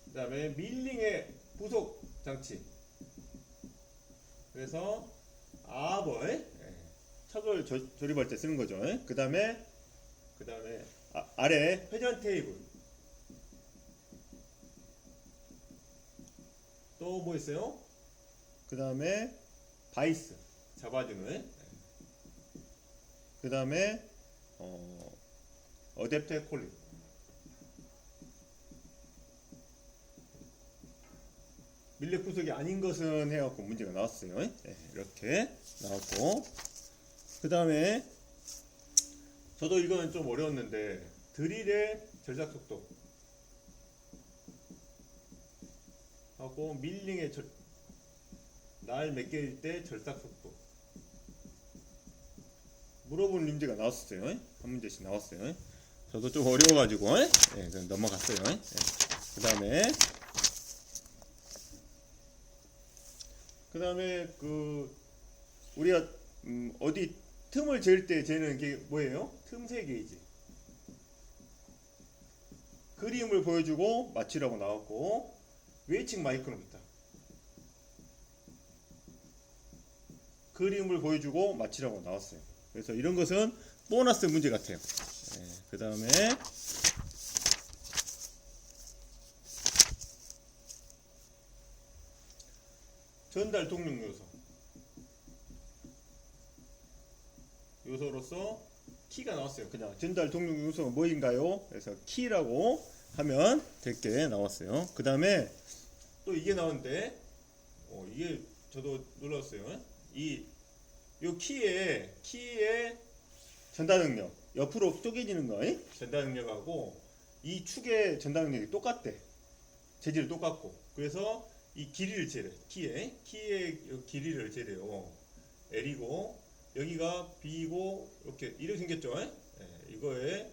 그 다음에 밀링의 부속 장치. 그래서 압을 척을 조립할 때 쓰는 거죠. 그 다음에 아래 회전 테이블. 또 뭐 있어요? 그 다음에 바이스 잡아주는. 그 다음에 어댑터 콜링. 밀렉 부속이 아닌 것은 해갖고 문제가 나왔어요. 이렇게 나왔고, 그 다음에 저도 이거는 좀 어려웠는데 드릴의 절삭 속도 하고 밀링의 날 몇 개일 때 절삭 속도 물어보는 문제가 나왔어요. 한 문제씩 나왔어요. 저도 좀 어려워가지고 그냥 넘어갔어요. 그 다음에 우리가 어디 틈을 재을 때 재는 게 뭐예요? 틈새 게이지. 그림을 보여주고 맞추라고 나왔고, 웨이칭 마이크로미터. 그림을 보여주고 맞추라고 나왔어요. 그래서 이런 것은 보너스 문제 같아요. 그 다음에 전달 동력 요소로서 키가 나왔어요. 그냥 전달 동력 요소가 뭐인가요? 그래서 키라고 하면 될 게 나왔어요. 그 다음에 또 이게 나오는데 이게 저도 놀랐어요. 요 키에 전달 능력 옆으로 쪼개지는 거 전달 능력하고 이 축의 전달 능력이 똑같대. 재질이 똑같고, 그래서 이 길이를 재래. 키의 길이를 재래요. L이고 여기가 B고 이렇게 생겼죠. 이거에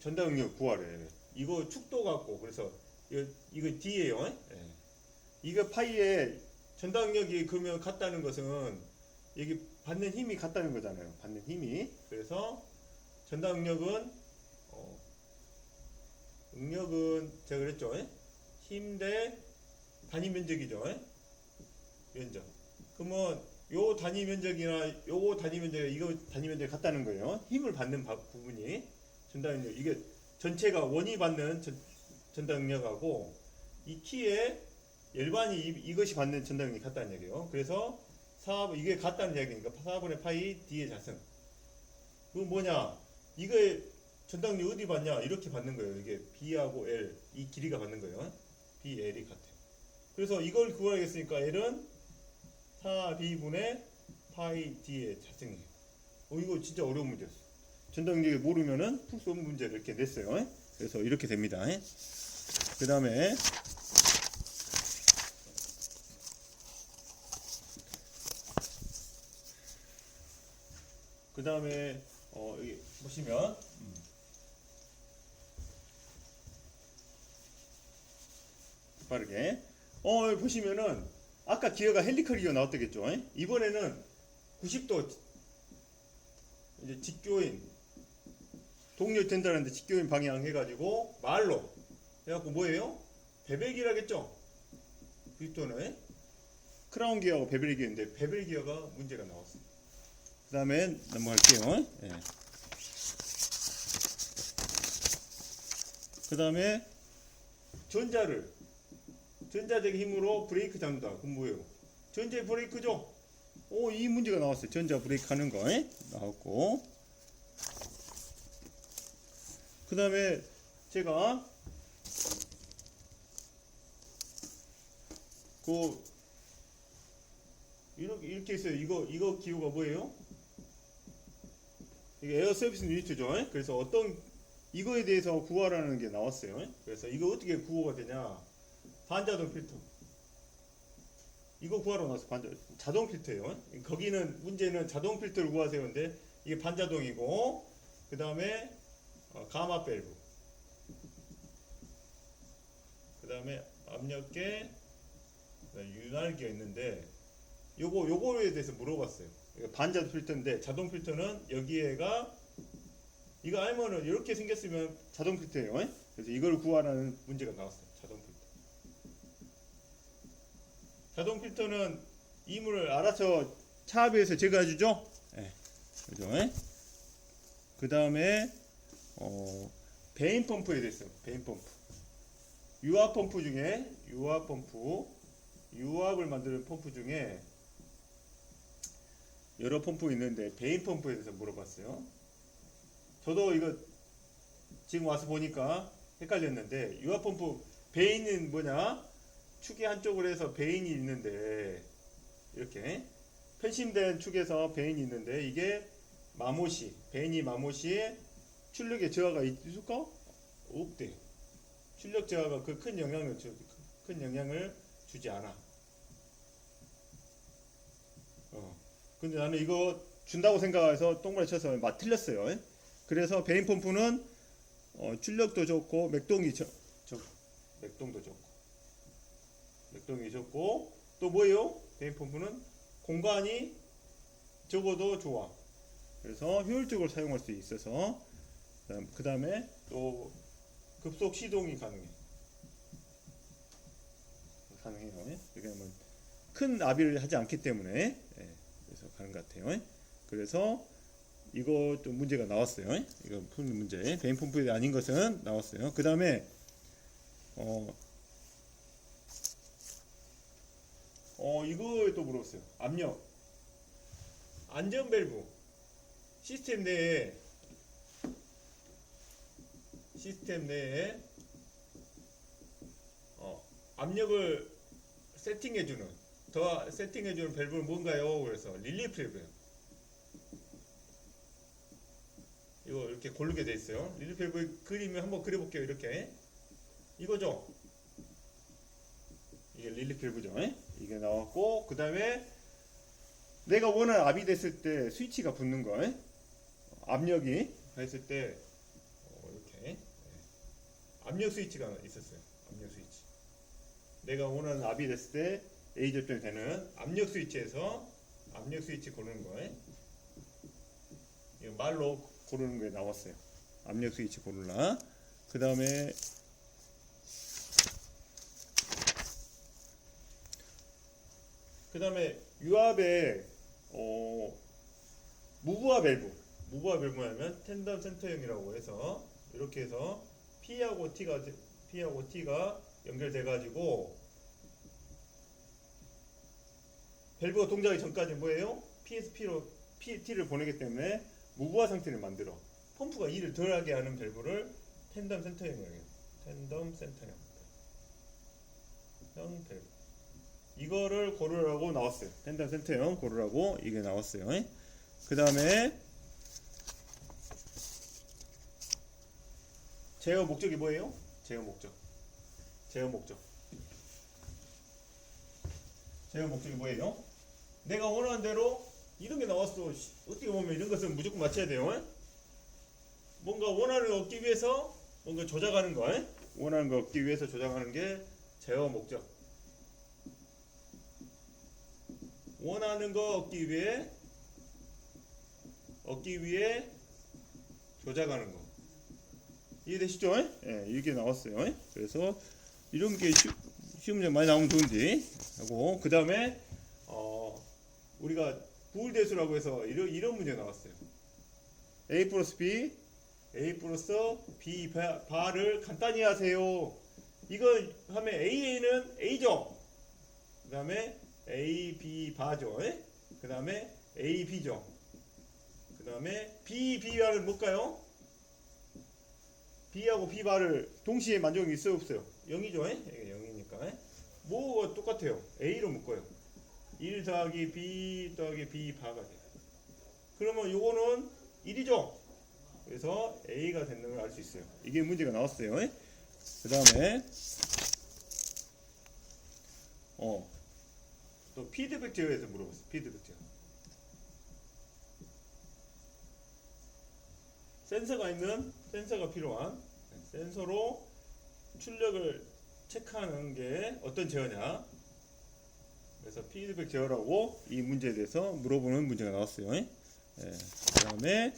전달 능력 구하래. 이거 축도 같고, 그래서 이거 D예요. 이거 파이에 전달 능력이 그러면 같다는 것은 여기 받는 힘이 같다는 거잖아요. 받는 힘이. 그래서 전달 능력은 제가 그랬죠. 힘 대 단위 면적이죠. 면적. 그러면 요 단위 면적이나 요거 단위 면적이나 이거 단위 면적이 같다는 거예요. 힘을 받는 부분이 전달 능력. 이게 전체가 원이 받는 전달 능력하고 이 키에 일반이 이것이 받는 전달 능력이 같다는 얘기예요. 그래서 이게 같다는 얘기니까 4분의 파이 D의 자승. 그건 뭐냐? 이거의 전달 능력 어디 받냐? 이렇게 받는 거예요. 이게 B하고 L 이 길이가 받는 거예요. B, L이 같아요. 그래서 이걸 구하겠으니까 L은 4B분의 파이 D의 자승이에요. 이거 진짜 어려운 문제였어. 전달 능력을 모르면은 풀 수 없는 문제를 이렇게 냈어요. 그래서 이렇게 됩니다. 그 다음에 여기 보시면 빠르게 여기 보시면은 아까 기어가 헬리컬 기어 나왔겠죠. 이번에는 90도 이제 직교인 동력 전달하는데 직교인 방향 해가지고 말로 해갖고 뭐예요? 베벨기어라겠죠. 90도는 크라운 기어하고 베벨 기어인데 베벨 기어가 문제가 나왔어요. 그 다음에 넘어갈게요. 그 다음에 전자적 힘으로 브레이크 잡는다. 그럼 뭐예요? 전자 브레이크죠? 이 문제가 나왔어요. 전자 브레이크 하는 거 나왔고, 그 다음에 제가 이렇게 있어요. 이거 기호가 뭐예요? 이게 에어 서비스 유니트죠. 그래서 이거에 대해서 구하라는 게 나왔어요. 그래서 이거 어떻게 구호가 되냐? 반자동 필터. 이거 구하러 나왔어. 자동 필터예요. 거기는 문제는 자동 필터를 구하세요인데 이게 반자동이고, 그 다음에 가마 밸브, 그 다음에 압력계, 윤활기가 있는데 요거에 대해서 물어봤어요. 반자동 필터인데 자동 필터는 여기에가 이거 알면은 이렇게 생겼으면 자동 필터예요. 그래서 이걸 구하라는 문제가 나왔어요. 자동 필터. 자동 필터는 이물을 알아서 차압에서 제거해 주죠. 네. 그죠? 그 다음에 베인 펌프에 대해서 베인 펌프. 유압 펌프 중에 유압을 만드는 펌프 중에 여러 펌프 있는데 베인 펌프에 대해서 물어봤어요. 저도 이거 지금 와서 보니까 헷갈렸는데 유압 펌프 베인은 뭐냐? 축의 한쪽으로 해서 베인이 있는데 이렇게 편심된 축에서 베인이 있는데 이게 베인이 마모시에 출력의 저하가 있을까? 없대. 출력 저하가 그 큰 영향을 주지 않아. 근데 나는 이거 준다고 생각해서 똥발에 쳐서 틀렸어요. 그래서 베인 펌프는 출력도 좋고 맥동도 좋고 또 뭐예요? 베인 펌프는 공간이 적어도 좋아. 그래서 효율적으로 사용할 수 있어서 그 다음에 또 급속 시동이 가능해요. 왜냐면 큰 나비를 하지 않기 때문에 그래서 가는 것 같아요. 그래서 이거 좀 문제가 나왔어요. 이거 푸는 문제. 베인 펌프에 아닌 것은 나왔어요. 그 다음에 이거 또 물어봤어요. 압력, 안전 밸브 시스템 내에 압력을 세팅해주는 밸브는 뭔가요? 그래서 릴리프 밸브예요. 이거 이렇게 고르게 돼 있어요. 릴리프 밸브 그림을 한번 그려볼게요. 이렇게 이거죠. 이게 릴리프 밸브죠. 이게 나왔고 그 다음에 내가 원하는 압이 됐을 때 스위치가 붙는 거. 압력이 했을 때 이렇게 압력 스위치가 있었어요. 압력 스위치. 내가 원하는 압이 됐을 때 A 접점이 되는 압력 스위치에서 압력 스위치 고르는 거예요. 이거 말로 고르는 거에 나왔어요. 압력 스위치 고르라. 그 다음에 유압에 무브화 밸브냐면 텐덤 센터형이라고 해서 이렇게 해서 P하고 T가 연결돼 가지고 밸브가 동작하기 전까지 뭐예요? P에서 T를 보내기 때문에 무브화 상태를 만들어. 펌프가 일을 덜하게 하는 밸브를 텐덤 센터형이라고 해요. 텐덤 센터형 밸브. 이거를 고르라고 나왔어요. 텐덤 센터형 고르라고 이게 나왔어요. 그 다음에 제어 목적이 뭐예요? 제어 목적이 뭐예요? 내가 원하는 대로 이런 게 나왔어. 어떻게 보면 이런 것은 무조건 맞춰야 돼요. 뭔가 원하는 거 얻기 위해서 뭔가 조작하는 거. 원하는 거 얻기 위해서 조작하는 게 제어 목적. 원하는 거 얻기 위해 조작하는 거. 이해되시죠? 이게 나왔어요. 그래서 이런 게 쉬운 문제 많이 나오면 좋은데 하고 그 다음에 우리가 부울대수라고 해서 이런 문제 나왔어요. A 플러스 B 바를 간단히 하세요. 이거 하면 AA는 A죠. 그 다음에 A, B 바죠. 그 다음에 A, B죠. 그 다음에 B, B바는 뭘까요? B하고 B 바를 동시에 만족이 있어요 없어요? 0이죠. 이게 0이니까 뭐가 똑같아요. A로 묶어요. 1 더하기 B 더하기 B 바가 돼요. 그러면 요거는 1이죠. 그래서 A가 되는 걸 알 수 있어요. 이게 문제가 나왔어요. 그 다음에 또 피드백 제어에서 물어봤어요. 피드백 제어. 센서가 필요한 센서로 출력을 체크하는 게 어떤 제어냐. 그래서 피드백 제어라고 이 문제에 대해서 물어보는 문제가 나왔어요. 그 다음에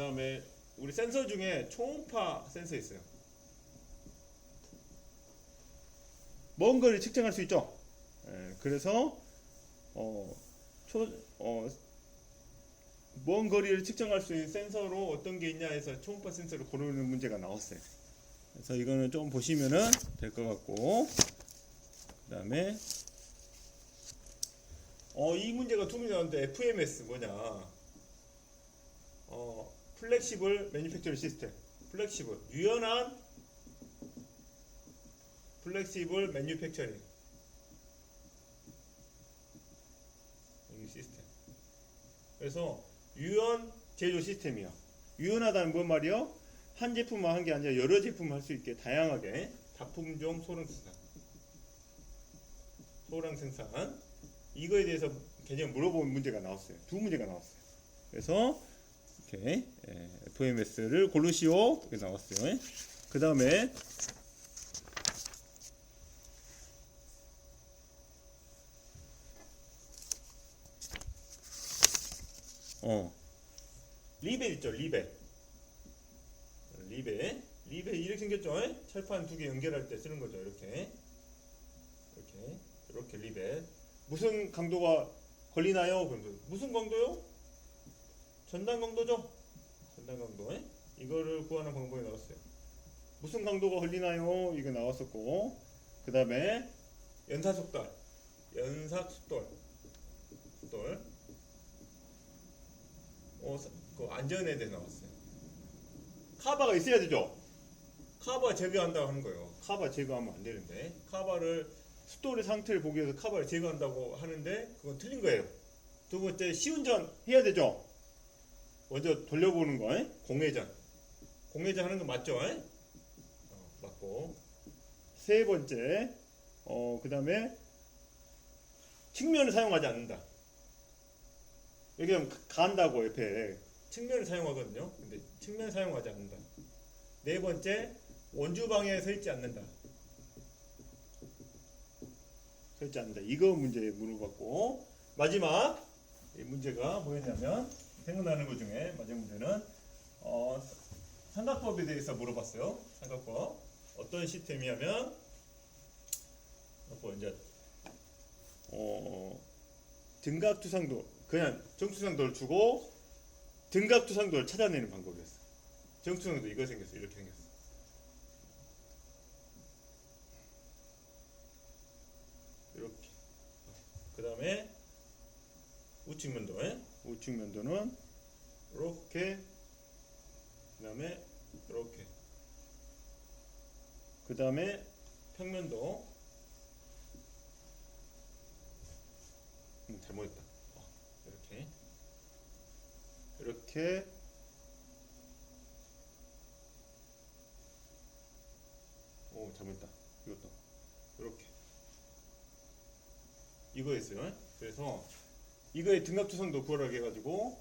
다음에 우리 센서 중에 초음파 센서 있어요. 먼 거리 측정할 수 있죠. 그래서 먼 거리를 측정할 수 있는 센서로 어떤 게 있냐 해서 초음파 센서를 고르는 문제가 나왔어요. 그래서 이거는 좀 보시면은 될 것 같고, 그 다음에 이 문제가 두 문제 나왔는데 FMS 뭐냐? 플렉시블 매니팩처링 시스템. 플렉시블 유연한 플렉시블 매니팩처링 시스템. 그래서 유연 제조 시스템이야. 유연하다는 뭔 말이요? 한 제품만 한 게 아니라 여러 제품을 할 수 있게 다양하게 다품종 소량 생산 이거에 대해서 개념 물어보는 문제가 나왔어요. 두 문제가 나왔어요. 그래서 이렇게 FMS를 고르시오 이렇게 나왔어요. 그 다음에 리벨 있죠. 리벨 이렇게 생겼죠. 철판 두 개 연결할 때 쓰는 거죠. 이렇게 리벨. 무슨 강도가 걸리나요? 무슨 강도요? 전단 강도죠. 전단 강도. 이거를 구하는 방법이 나왔어요. 무슨 강도가 걸리나요? 이거 나왔었고, 그 다음에 연사속돌. 그 안전에 대해 나왔어요. 카바가 있어야 되죠. 카바 제거한다고 하는 거예요. 카바 제거하면 안 되는데, 카바를 숫돌의 상태를 보기 위해서 카바를 제거한다고 하는데 그건 틀린 거예요. 두 번째, 시운전 해야 되죠. 먼저 돌려보는 거, 공회전 하는 거 맞죠? 맞고. 세 번째, 그 다음에 측면을 사용하지 않는다. 여기 간다고 옆에 측면을 사용하거든요. 근데 측면을 사용하지 않는다. 네 번째, 원주 방향에 서 있지 않는다. 이거 문제 물어봤고, 마지막 이 문제가 뭐였냐면, 생각나는 것 중에 마지막 문제는 삼각법에 대해서 물어봤어요. 삼각법 어떤 시스템이냐면 이제 등각투상도 그냥 정투상도를 주고 등각투상도를 찾아내는 방법이었어. 정투상도 이거 생겼어. 이렇게 생겼어. 이렇게. 그 다음에 우측면도는 이렇게. 그 다음에 이렇게. 그 다음에 평면도. 잘못했다. 이렇게. 잘못했다. 이것도 이렇게. 이거였어요. 그래서 이거의 등각투상도 구하라고 해가지고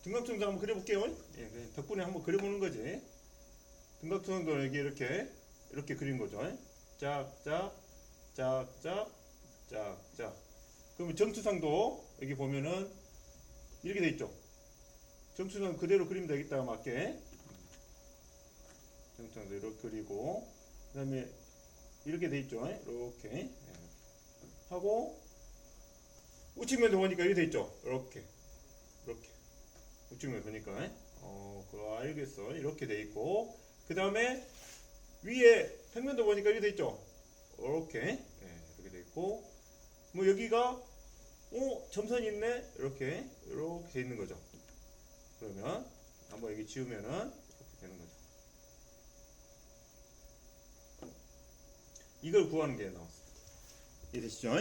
등각투상도 한번 그려볼게요. 덕분에 한번 그려보는 거지. 등각투상도는 이렇게 그린 거죠. 짝짝. 그러면 정투상도 여기 보면은 이렇게 돼 있죠. 정투상 그대로 그리면 되겠다. 맞게. 정투상도 이렇게 그리고, 그 다음에 이렇게 돼 있죠. 이렇게 하고, 우측면도 보니까 이렇게 돼 있죠. 이렇게 우측면 보니까 그거 알겠어. 이렇게 돼 있고, 그 다음에 위에 평면도 보니까 이렇게 돼 있죠. 이렇게 돼 있고, 뭐 여기가 점선이 있네. 이렇게 돼 있는 거죠. 그러면 한번 여기 지우면은 이렇게 되는 거죠. 이걸 구하는 게 나왔어요. 이해되시죠?